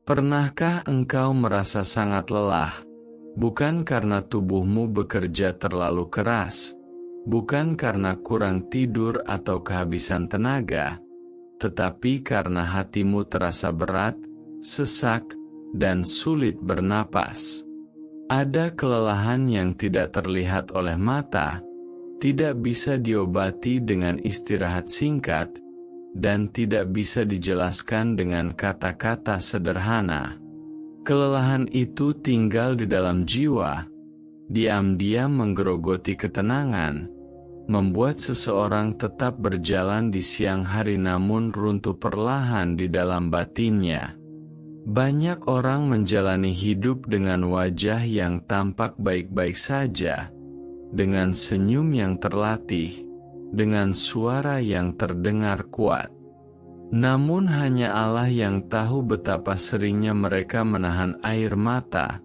Pernahkah engkau merasa sangat lelah, bukan karena tubuhmu bekerja terlalu keras, bukan karena kurang tidur atau kehabisan tenaga, tetapi karena hatimu terasa berat, sesak, dan sulit bernapas? Ada kelelahan yang tidak terlihat oleh mata, tidak bisa diobati dengan istirahat singkat, dan tidak bisa dijelaskan dengan kata-kata sederhana. Kelelahan itu tinggal di dalam jiwa, diam-diam menggerogoti ketenangan, membuat seseorang tetap berjalan di siang hari namun runtuh perlahan di dalam batinnya. Banyak orang menjalani hidup dengan wajah yang tampak baik-baik saja, dengan senyum yang terlatih, dengan suara yang terdengar kuat. Namun hanya Allah yang tahu betapa seringnya mereka menahan air mata,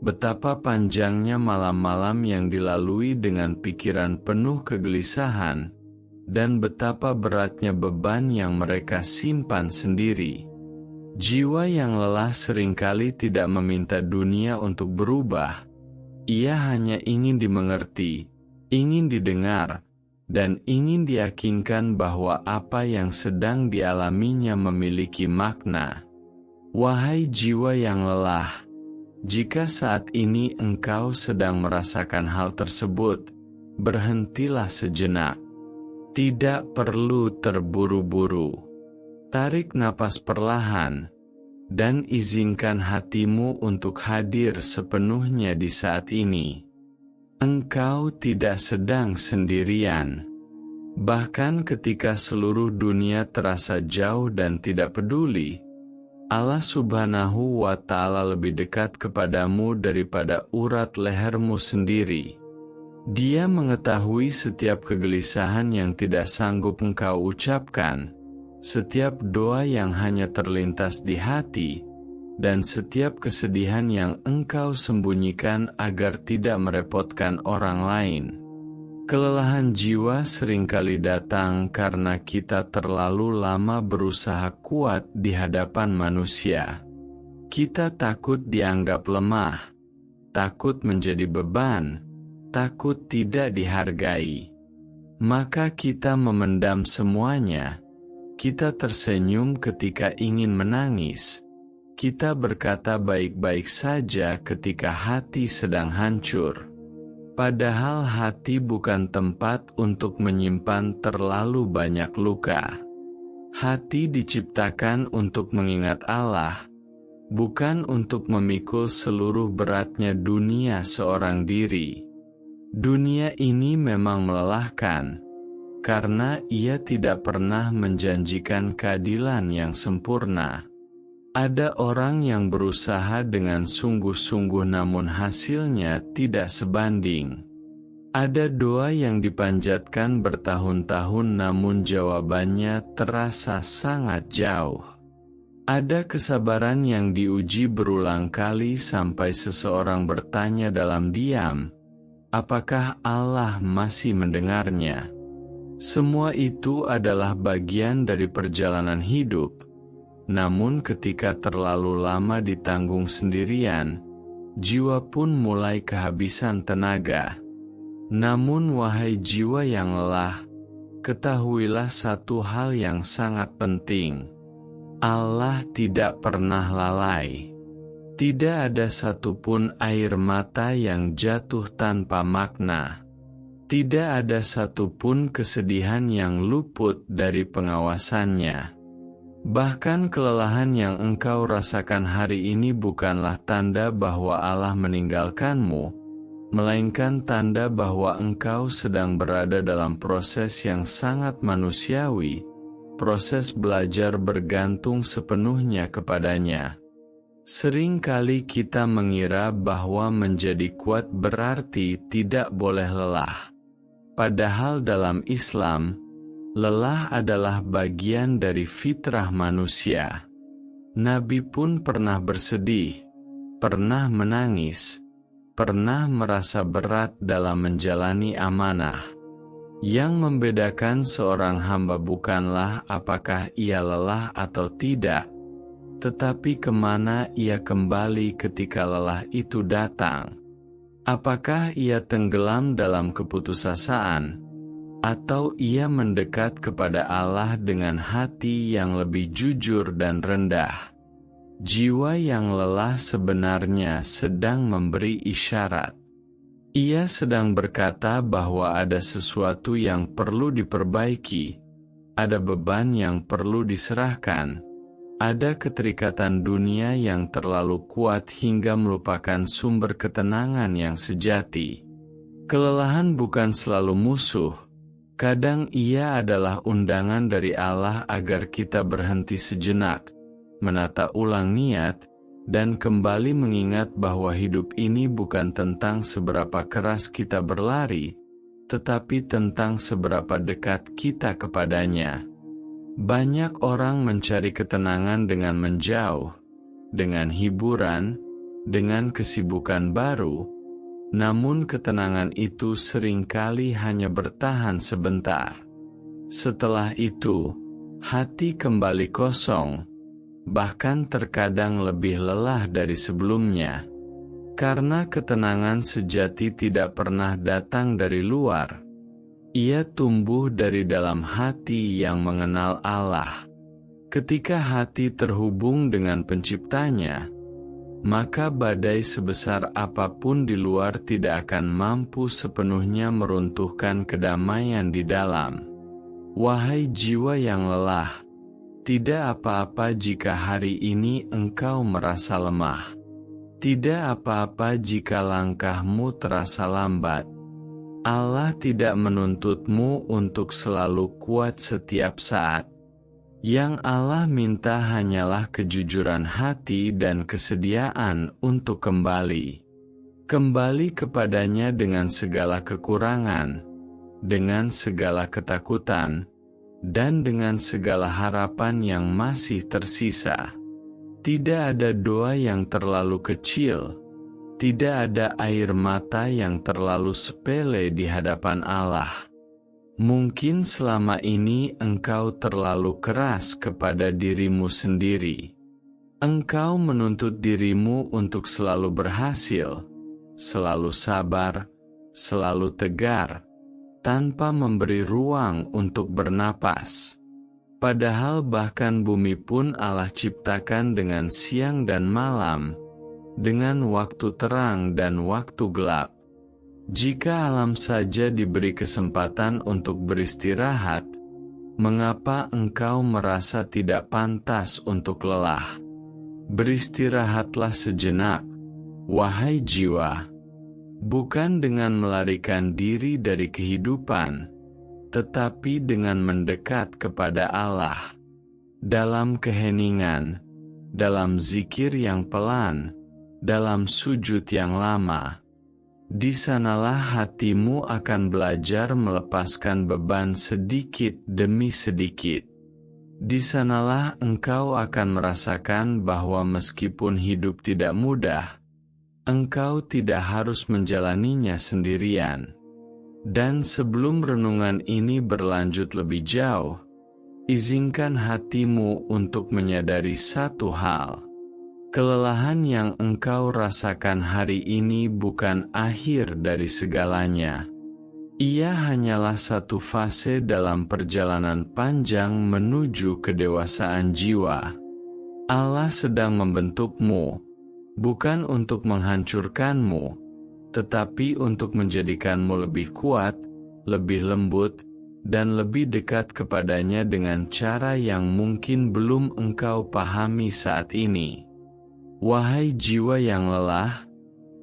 betapa panjangnya malam-malam yang dilalui dengan pikiran penuh kegelisahan, dan betapa beratnya beban yang mereka simpan sendiri. Jiwa yang lelah seringkali tidak meminta dunia untuk berubah. Ia hanya ingin dimengerti, ingin didengar, dan ingin diyakinkan bahwa apa yang sedang dialaminya memiliki makna. Wahai jiwa yang lelah, jika saat ini engkau sedang merasakan hal tersebut, berhentilah sejenak. Tidak perlu terburu-buru. Tarik napas perlahan, dan izinkan hatimu untuk hadir sepenuhnya di saat ini. Engkau tidak sedang sendirian. Bahkan ketika seluruh dunia terasa jauh dan tidak peduli, Allah Subhanahu wa Ta'ala lebih dekat kepadamu daripada urat lehermu sendiri. Dia mengetahui setiap kegelisahan yang tidak sanggup engkau ucapkan, setiap doa yang hanya terlintas di hati, dan setiap kesedihan yang engkau sembunyikan agar tidak merepotkan orang lain. Kelelahan jiwa seringkali datang karena kita terlalu lama berusaha kuat di hadapan manusia. Kita takut dianggap lemah, takut menjadi beban, takut tidak dihargai. Maka kita memendam semuanya. Kita tersenyum ketika ingin menangis. Kita berkata baik-baik saja ketika hati sedang hancur. Padahal hati bukan tempat untuk menyimpan terlalu banyak luka. Hati diciptakan untuk mengingat Allah, bukan untuk memikul seluruh beratnya dunia seorang diri. Dunia ini memang melelahkan, karena ia tidak pernah menjanjikan keadilan yang sempurna. Ada orang yang berusaha dengan sungguh-sungguh namun hasilnya tidak sebanding. Ada doa yang dipanjatkan bertahun-tahun namun jawabannya terasa sangat jauh. Ada kesabaran yang diuji berulang kali sampai seseorang bertanya dalam diam, apakah Allah masih mendengarnya? Semua itu adalah bagian dari perjalanan hidup. Namun ketika terlalu lama ditanggung sendirian, jiwa pun mulai kehabisan tenaga. Namun wahai jiwa yang lelah, ketahuilah satu hal yang sangat penting. Allah tidak pernah lalai. Tidak ada satupun air mata yang jatuh tanpa makna. Tidak ada satupun kesedihan yang luput dari pengawasannya. Bahkan kelelahan yang engkau rasakan hari ini bukanlah tanda bahwa Allah meninggalkanmu, melainkan tanda bahwa engkau sedang berada dalam proses yang sangat manusiawi, proses belajar bergantung sepenuhnya kepadanya. Seringkali kita mengira bahwa menjadi kuat berarti tidak boleh lelah. Padahal dalam Islam, lelah adalah bagian dari fitrah manusia. Nabi pun pernah bersedih, pernah menangis, pernah merasa berat dalam menjalani amanah. Yang membedakan seorang hamba bukanlah apakah ia lelah atau tidak, Tetapi kemana ia kembali ketika lelah itu datang? Apakah ia tenggelam dalam keputusasaan, atau ia mendekat kepada Allah dengan hati yang lebih jujur dan rendah? Jiwa yang lelah sebenarnya sedang memberi isyarat. Ia sedang berkata bahwa ada sesuatu yang perlu diperbaiki, ada beban yang perlu diserahkan, ada keterikatan dunia yang terlalu kuat hingga melupakan sumber ketenangan yang sejati. Kelelahan bukan selalu musuh, kadang ia adalah undangan dari Allah agar kita berhenti sejenak, menata ulang niat, dan kembali mengingat bahwa hidup ini bukan tentang seberapa keras kita berlari, tetapi tentang seberapa dekat kita kepadanya. Banyak orang mencari ketenangan dengan menjauh, dengan hiburan, dengan kesibukan baru, namun ketenangan itu seringkali hanya bertahan sebentar. Setelah itu, hati kembali kosong, bahkan terkadang lebih lelah dari sebelumnya. Karena ketenangan sejati tidak pernah datang dari luar. Ia tumbuh dari dalam hati yang mengenal Allah. Ketika hati terhubung dengan Penciptanya, maka badai sebesar apapun di luar tidak akan mampu sepenuhnya meruntuhkan kedamaian di dalam. Wahai jiwa yang lelah, tidak apa-apa jika hari ini engkau merasa lemah. Tidak apa-apa jika langkahmu terasa lambat. Allah tidak menuntutmu untuk selalu kuat setiap saat. Yang Allah minta hanyalah kejujuran hati dan kesediaan untuk kembali. Kembali kepadanya dengan segala kekurangan, dengan segala ketakutan, dan dengan segala harapan yang masih tersisa. Tidak ada doa yang terlalu kecil. Tidak ada air mata yang terlalu sepele di hadapan Allah. Mungkin selama ini engkau terlalu keras kepada dirimu sendiri. Engkau menuntut dirimu untuk selalu berhasil, selalu sabar, selalu tegar, tanpa memberi ruang untuk bernapas. Padahal bahkan bumi pun Allah ciptakan dengan siang dan malam, dengan waktu terang dan waktu gelap. Jika alam saja diberi kesempatan untuk beristirahat, mengapa engkau merasa tidak pantas untuk lelah? Beristirahatlah sejenak, wahai jiwa, bukan dengan melarikan diri dari kehidupan, tetapi dengan mendekat kepada Allah. Dalam keheningan, dalam zikir yang pelan, dalam sujud yang lama. Di sanalah hatimu akan belajar melepaskan beban sedikit demi sedikit. Di sanalah engkau akan merasakan bahwa meskipun hidup tidak mudah, engkau tidak harus menjalaninya sendirian. Dan sebelum renungan ini berlanjut lebih jauh, izinkan hatimu untuk menyadari satu hal. Kelelahan yang engkau rasakan hari ini bukan akhir dari segalanya. Ia hanyalah satu fase dalam perjalanan panjang menuju kedewasaan jiwa. Allah sedang membentukmu, bukan untuk menghancurkanmu, tetapi untuk menjadikanmu lebih kuat, lebih lembut, dan lebih dekat kepadanya dengan cara yang mungkin belum engkau pahami saat ini. Wahai jiwa yang lelah,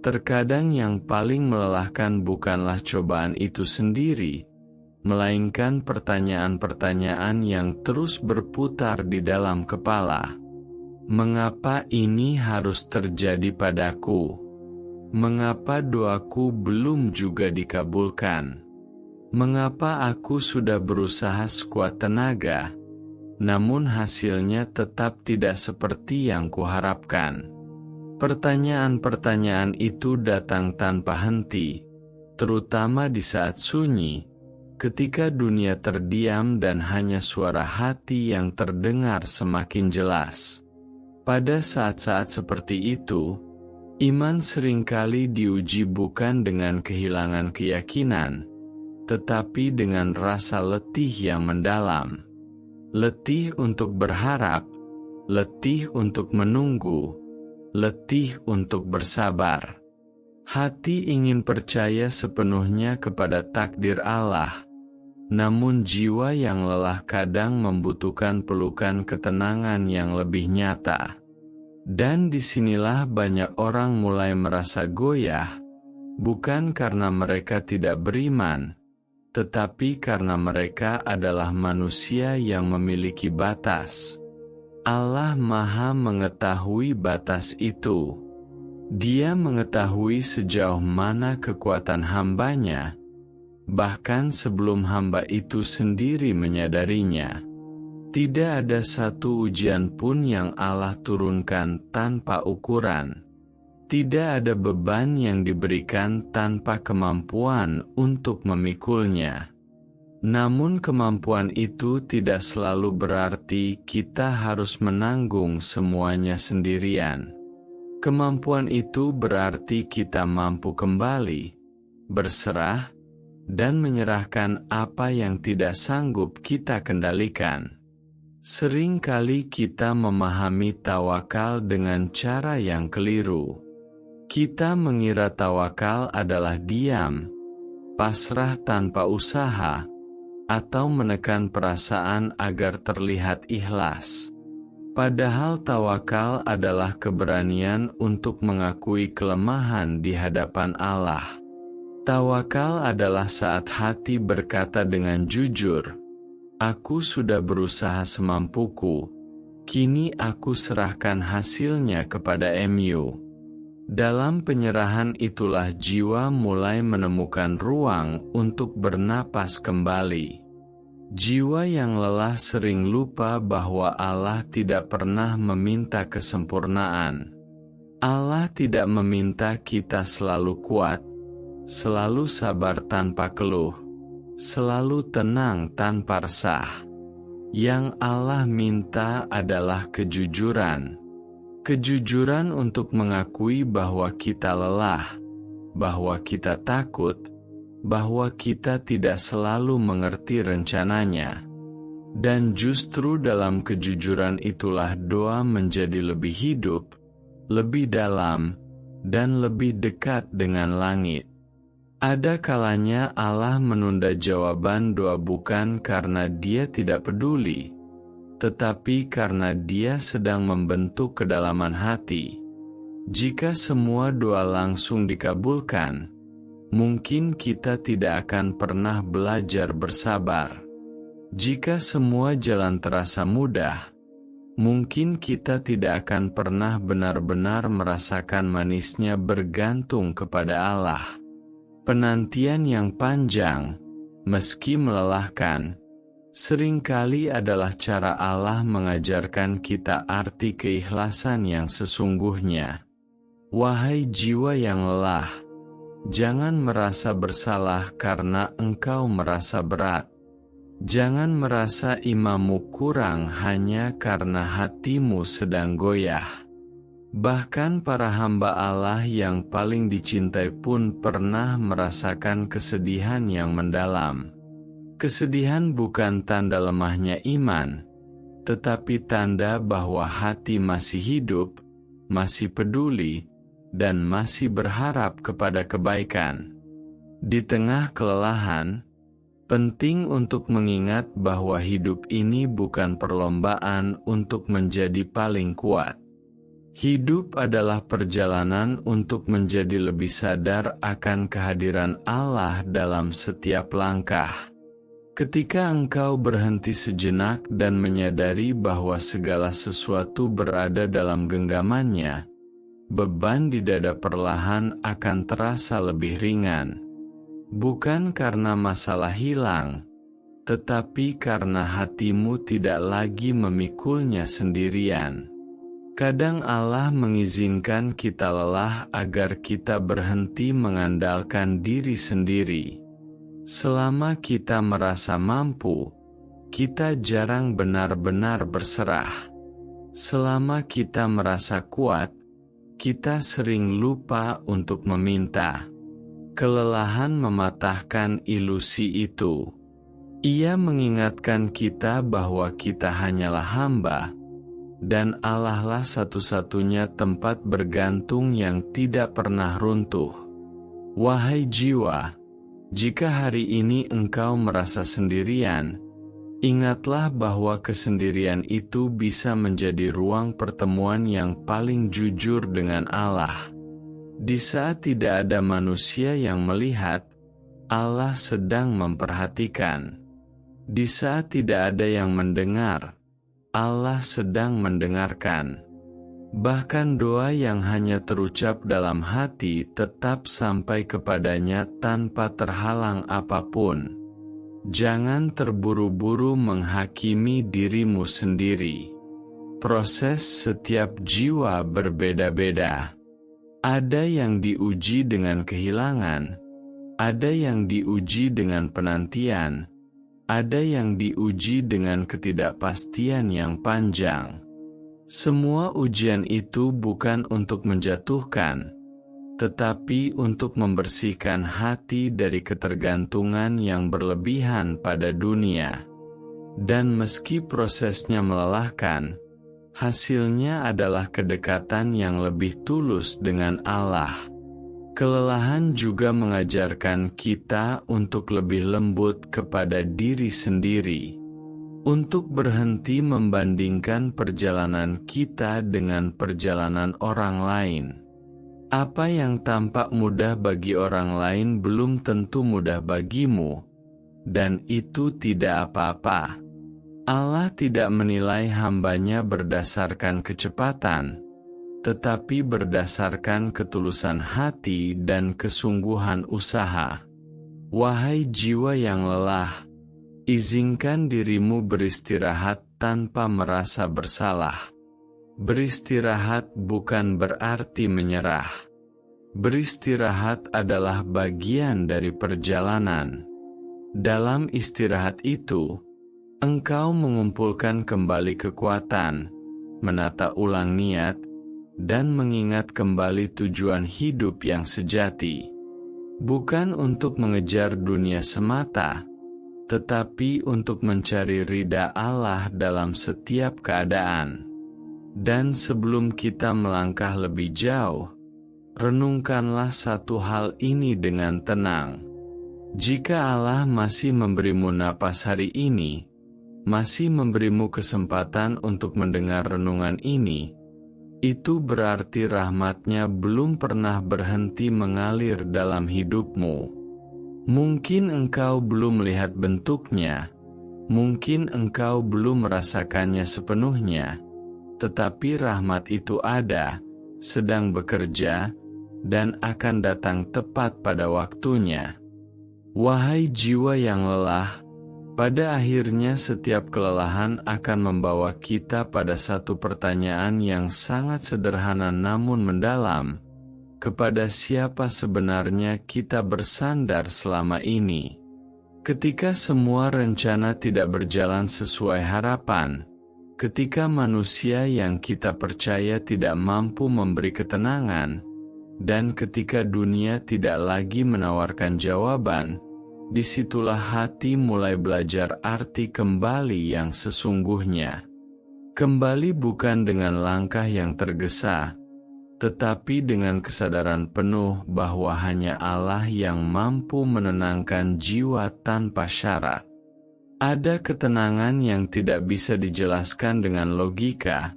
terkadang yang paling melelahkan bukanlah cobaan itu sendiri, melainkan pertanyaan-pertanyaan yang terus berputar di dalam kepala. Mengapa ini harus terjadi padaku? Mengapa doaku belum juga dikabulkan? Mengapa aku sudah berusaha sekuat tenaga, namun hasilnya tetap tidak seperti yang kuharapkan? Pertanyaan-pertanyaan itu datang tanpa henti, terutama di saat sunyi, ketika dunia terdiam dan hanya suara hati yang terdengar semakin jelas. Pada saat-saat seperti itu, iman seringkali diuji bukan dengan kehilangan keyakinan, tetapi dengan rasa letih yang mendalam. Letih untuk berharap, letih untuk menunggu, letih untuk bersabar. Hati ingin percaya sepenuhnya kepada takdir Allah, namun jiwa yang lelah kadang membutuhkan pelukan ketenangan yang lebih nyata. Dan disinilah banyak orang mulai merasa goyah, bukan karena mereka tidak beriman, tetapi karena mereka adalah manusia yang memiliki batas. Allah Maha mengetahui batas itu. Dia mengetahui sejauh mana kekuatan hambanya, bahkan sebelum hamba itu sendiri menyadarinya. Tidak ada satu ujian pun yang Allah turunkan tanpa ukuran. Tidak ada beban yang diberikan tanpa kemampuan untuk memikulnya. Namun kemampuan itu tidak selalu berarti kita harus menanggung semuanya sendirian. Kemampuan itu berarti kita mampu kembali, berserah, dan menyerahkan apa yang tidak sanggup kita kendalikan. Seringkali kita memahami tawakal dengan cara yang keliru. Kita mengira tawakal adalah diam, pasrah tanpa usaha, atau menekan perasaan agar terlihat ikhlas. Padahal tawakal adalah keberanian untuk mengakui kelemahan di hadapan Allah. Tawakal adalah saat hati berkata dengan jujur, "Aku sudah berusaha semampuku, kini aku serahkan hasilnya kepada MU." Dalam penyerahan itulah jiwa mulai menemukan ruang untuk bernapas kembali. Jiwa yang lelah sering lupa bahwa Allah tidak pernah meminta kesempurnaan. Allah tidak meminta kita selalu kuat, selalu sabar tanpa keluh, selalu tenang tanpa resah. Yang Allah minta adalah kejujuran. Kejujuran untuk mengakui bahwa kita lelah, bahwa kita takut, bahwa kita tidak selalu mengerti rencananya. Dan justru dalam kejujuran itulah doa menjadi lebih hidup, lebih dalam, dan lebih dekat dengan langit. Ada kalanya Allah menunda jawaban doa bukan karena Dia tidak peduli, tetapi karena Dia sedang membentuk kedalaman hati. Jika semua doa langsung dikabulkan, mungkin kita tidak akan pernah belajar bersabar. Jika semua jalan terasa mudah, mungkin kita tidak akan pernah benar-benar merasakan manisnya bergantung kepada Allah. Penantian yang panjang, meski melelahkan, seringkali adalah cara Allah mengajarkan kita arti keikhlasan yang sesungguhnya. Wahai jiwa yang lelah, jangan merasa bersalah karena engkau merasa berat. Jangan merasa imanmu kurang hanya karena hatimu sedang goyah. Bahkan para hamba Allah yang paling dicintai pun pernah merasakan kesedihan yang mendalam. Kesedihan bukan tanda lemahnya iman, tetapi tanda bahwa hati masih hidup, masih peduli, dan masih berharap kepada kebaikan. Di tengah kelelahan, penting untuk mengingat bahwa hidup ini bukan perlombaan untuk menjadi paling kuat. Hidup adalah perjalanan untuk menjadi lebih sadar akan kehadiran Allah dalam setiap langkah. Ketika engkau berhenti sejenak dan menyadari bahwa segala sesuatu berada dalam genggamannya, beban di dada perlahan akan terasa lebih ringan. Bukan karena masalah hilang, tetapi karena hatimu tidak lagi memikulnya sendirian. Kadang Allah mengizinkan kita lelah agar kita berhenti mengandalkan diri sendiri. Selama kita merasa mampu, kita jarang benar-benar berserah. Selama kita merasa kuat, kita sering lupa untuk meminta. Kelelahan mematahkan ilusi itu. Ia mengingatkan kita bahwa kita hanyalah hamba, dan Allah lah satu-satunya tempat bergantung yang tidak pernah runtuh. Wahai jiwa, jika hari ini engkau merasa sendirian, ingatlah bahwa kesendirian itu bisa menjadi ruang pertemuan yang paling jujur dengan Allah. Di saat tidak ada manusia yang melihat, Allah sedang memperhatikan. Di saat tidak ada yang mendengar, Allah sedang mendengarkan. Bahkan doa yang hanya terucap dalam hati tetap sampai kepadanya tanpa terhalang apapun. Jangan terburu-buru menghakimi dirimu sendiri. Proses setiap jiwa berbeda-beda. Ada yang diuji dengan kehilangan, ada yang diuji dengan penantian, ada yang diuji dengan ketidakpastian yang panjang. Semua ujian itu bukan untuk menjatuhkan, tetapi untuk membersihkan hati dari ketergantungan yang berlebihan pada dunia. Dan meski prosesnya melelahkan, hasilnya adalah kedekatan yang lebih tulus dengan Allah. Kelelahan juga mengajarkan kita untuk lebih lembut kepada diri sendiri, untuk berhenti membandingkan perjalanan kita dengan perjalanan orang lain. Apa yang tampak mudah bagi orang lain belum tentu mudah bagimu, dan itu tidak apa-apa. Allah tidak menilai hambanya berdasarkan kecepatan, tetapi berdasarkan ketulusan hati dan kesungguhan usaha. Wahai jiwa yang lelah, izinkan dirimu beristirahat tanpa merasa bersalah. Beristirahat bukan berarti menyerah. Beristirahat adalah bagian dari perjalanan. Dalam istirahat itu, engkau mengumpulkan kembali kekuatan, menata ulang niat, dan mengingat kembali tujuan hidup yang sejati. Bukan untuk mengejar dunia semata, tetapi untuk mencari ridha Allah dalam setiap keadaan. Dan sebelum kita melangkah lebih jauh, renungkanlah satu hal ini dengan tenang. Jika Allah masih memberimu napas hari ini, masih memberimu kesempatan untuk mendengar renungan ini, itu berarti rahmat-Nya belum pernah berhenti mengalir dalam hidupmu. Mungkin engkau belum melihat bentuknya, mungkin engkau belum merasakannya sepenuhnya, tetapi rahmat itu ada, sedang bekerja, dan akan datang tepat pada waktunya. Wahai jiwa yang lelah, pada akhirnya setiap kelelahan akan membawa kita pada satu pertanyaan yang sangat sederhana namun mendalam. Kepada siapa sebenarnya kita bersandar selama ini? Ketika semua rencana tidak berjalan sesuai harapan, ketika manusia yang kita percaya tidak mampu memberi ketenangan, dan ketika dunia tidak lagi menawarkan jawaban, disitulah hati mulai belajar arti kembali yang sesungguhnya. Kembali bukan dengan langkah yang tergesa, tetapi dengan kesadaran penuh bahwa hanya Allah yang mampu menenangkan jiwa tanpa syarat. Ada ketenangan yang tidak bisa dijelaskan dengan logika,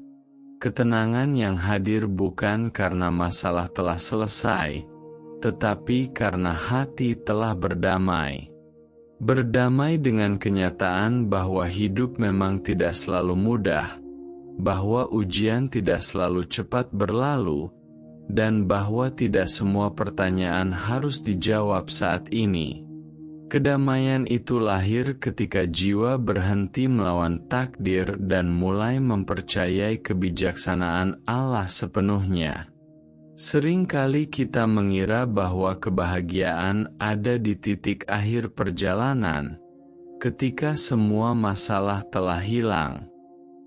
ketenangan yang hadir bukan karena masalah telah selesai, tetapi karena hati telah berdamai. Berdamai dengan kenyataan bahwa hidup memang tidak selalu mudah, bahwa ujian tidak selalu cepat berlalu, dan bahwa tidak semua pertanyaan harus dijawab saat ini. Kedamaian itu lahir ketika jiwa berhenti melawan takdir dan mulai mempercayai kebijaksanaan Allah sepenuhnya. Seringkali kita mengira bahwa kebahagiaan ada di titik akhir perjalanan, ketika semua masalah telah hilang.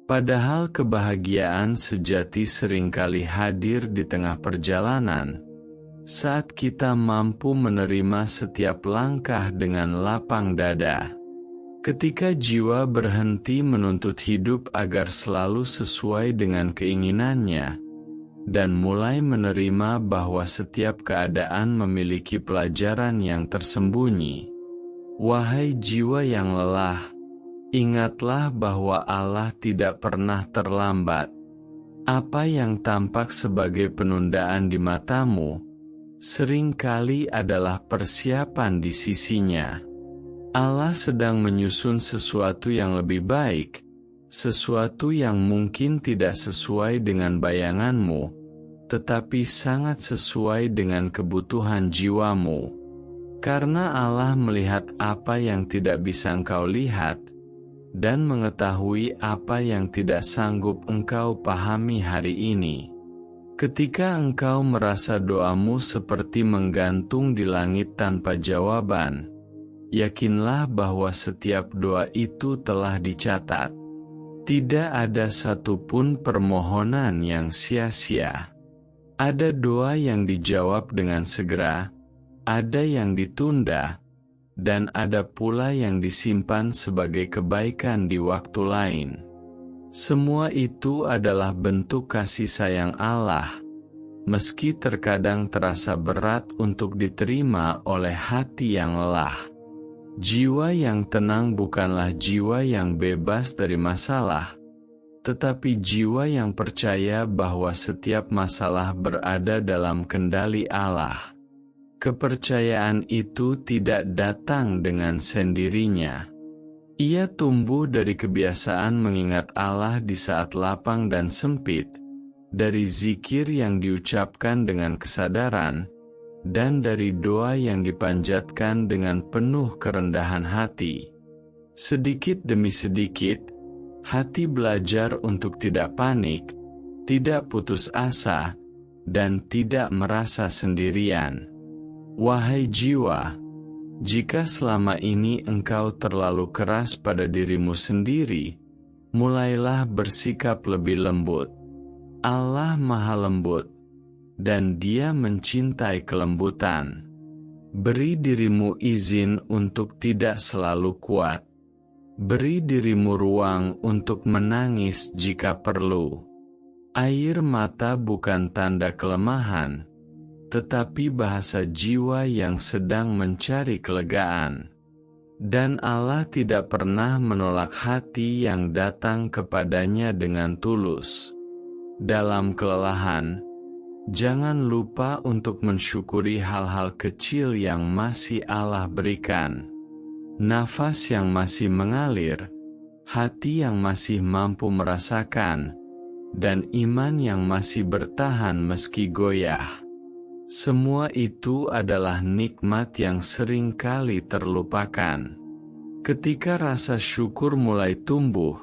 Padahal kebahagiaan sejati seringkali hadir di tengah perjalanan, saat kita mampu menerima setiap langkah dengan lapang dada. Ketika jiwa berhenti menuntut hidup agar selalu sesuai dengan keinginannya, dan mulai menerima bahwa setiap keadaan memiliki pelajaran yang tersembunyi. Wahai jiwa yang lelah, ingatlah bahwa Allah tidak pernah terlambat. Apa yang tampak sebagai penundaan di matamu, seringkali adalah persiapan di sisinya. Allah sedang menyusun sesuatu yang lebih baik, sesuatu yang mungkin tidak sesuai dengan bayanganmu, tetapi sangat sesuai dengan kebutuhan jiwamu. Karena Allah melihat apa yang tidak bisa engkau lihat, dan mengetahui apa yang tidak sanggup engkau pahami hari ini. Ketika engkau merasa doamu seperti menggantung di langit tanpa jawaban, yakinlah bahwa setiap doa itu telah dicatat. Tidak ada satupun permohonan yang sia-sia. Ada doa yang dijawab dengan segera, ada yang ditunda, dan ada pula yang disimpan sebagai kebaikan di waktu lain. Semua itu adalah bentuk kasih sayang Allah, meski terkadang terasa berat untuk diterima oleh hati yang lelah. Jiwa yang tenang bukanlah jiwa yang bebas dari masalah, tetapi jiwa yang percaya bahwa setiap masalah berada dalam kendali Allah. Kepercayaan itu tidak datang dengan sendirinya. Ia tumbuh dari kebiasaan mengingat Allah di saat lapang dan sempit, dari zikir yang diucapkan dengan kesadaran, dan dari doa yang dipanjatkan dengan penuh kerendahan hati. Sedikit demi sedikit, hati belajar untuk tidak panik, tidak putus asa, dan tidak merasa sendirian. Wahai jiwa, jika selama ini engkau terlalu keras pada dirimu sendiri, mulailah bersikap lebih lembut. Allah Maha Lembut, dan Dia mencintai kelembutan. Beri dirimu izin untuk tidak selalu kuat. Beri dirimu ruang untuk menangis jika perlu. Air mata bukan tanda kelemahan, tetapi bahasa jiwa yang sedang mencari kelegaan. Dan Allah tidak pernah menolak hati yang datang kepadanya dengan tulus. Dalam kelelahan, jangan lupa untuk mensyukuri hal-hal kecil yang masih Allah berikan. Nafas yang masih mengalir, hati yang masih mampu merasakan, dan iman yang masih bertahan meski goyah. Semua itu adalah nikmat yang sering kali terlupakan. Ketika rasa syukur mulai tumbuh,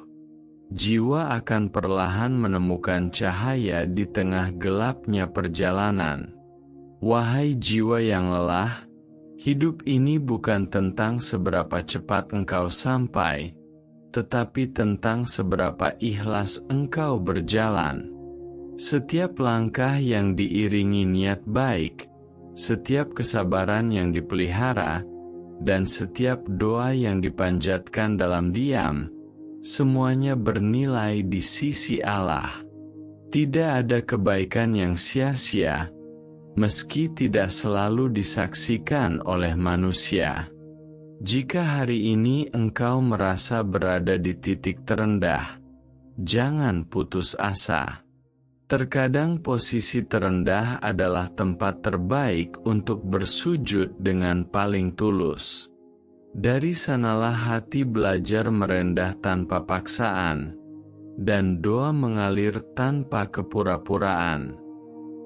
jiwa akan perlahan menemukan cahaya di tengah gelapnya perjalanan. Wahai jiwa yang lelah, hidup ini bukan tentang seberapa cepat engkau sampai, tetapi tentang seberapa ikhlas engkau berjalan. Setiap langkah yang diiringi niat baik, setiap kesabaran yang dipelihara, dan setiap doa yang dipanjatkan dalam diam, semuanya bernilai di sisi Allah. Tidak ada kebaikan yang sia-sia, meski tidak selalu disaksikan oleh manusia. Jika hari ini engkau merasa berada di titik terendah, jangan putus asa. Terkadang posisi terendah adalah tempat terbaik untuk bersujud dengan paling tulus. Dari sanalah hati belajar merendah tanpa paksaan, dan doa mengalir tanpa kepura-puraan.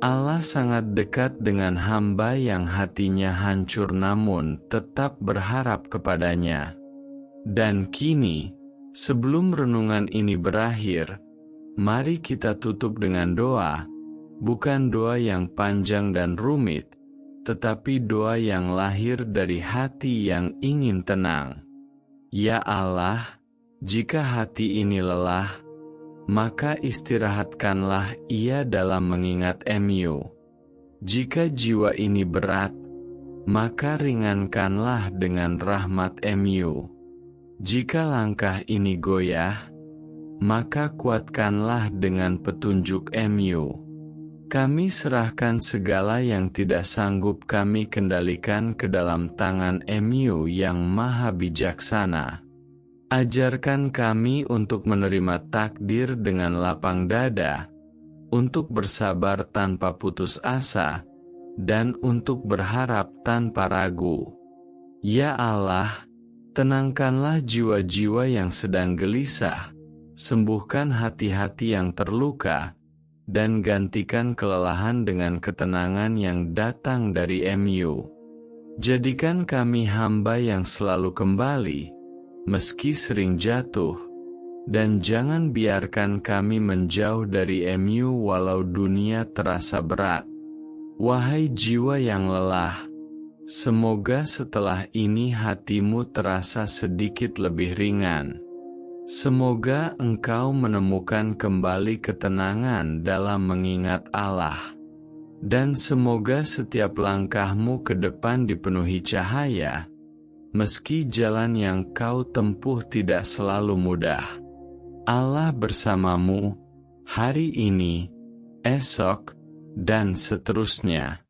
Allah sangat dekat dengan hamba yang hatinya hancur namun tetap berharap kepadanya. Dan kini, sebelum renungan ini berakhir, mari kita tutup dengan doa, bukan doa yang panjang dan rumit, tetapi doa yang lahir dari hati yang ingin tenang. Ya Allah, jika hati ini lelah, maka istirahatkanlah ia dalam mengingat MU. Jika jiwa ini berat, maka ringankanlah dengan rahmat MU. Jika langkah ini goyah, maka kuatkanlah dengan petunjuk MU. Kami serahkan segala yang tidak sanggup kami kendalikan ke dalam tangan MU yang maha bijaksana. Ajarkan kami untuk menerima takdir dengan lapang dada, untuk bersabar tanpa putus asa, dan untuk berharap tanpa ragu. Ya Allah, tenangkanlah jiwa-jiwa yang sedang gelisah, sembuhkan hati-hati yang terluka, dan gantikan kelelahan dengan ketenangan yang datang dari MU. Jadikan kami hamba yang selalu kembali, meski sering jatuh, dan jangan biarkan kami menjauh dari MU walau dunia terasa berat. Wahai jiwa yang lelah, semoga setelah ini hatimu terasa sedikit lebih ringan. Semoga engkau menemukan kembali ketenangan dalam mengingat Allah. Dan semoga setiap langkahmu ke depan dipenuhi cahaya, meski jalan yang kau tempuh tidak selalu mudah. Allah bersamamu, hari ini, esok, dan seterusnya.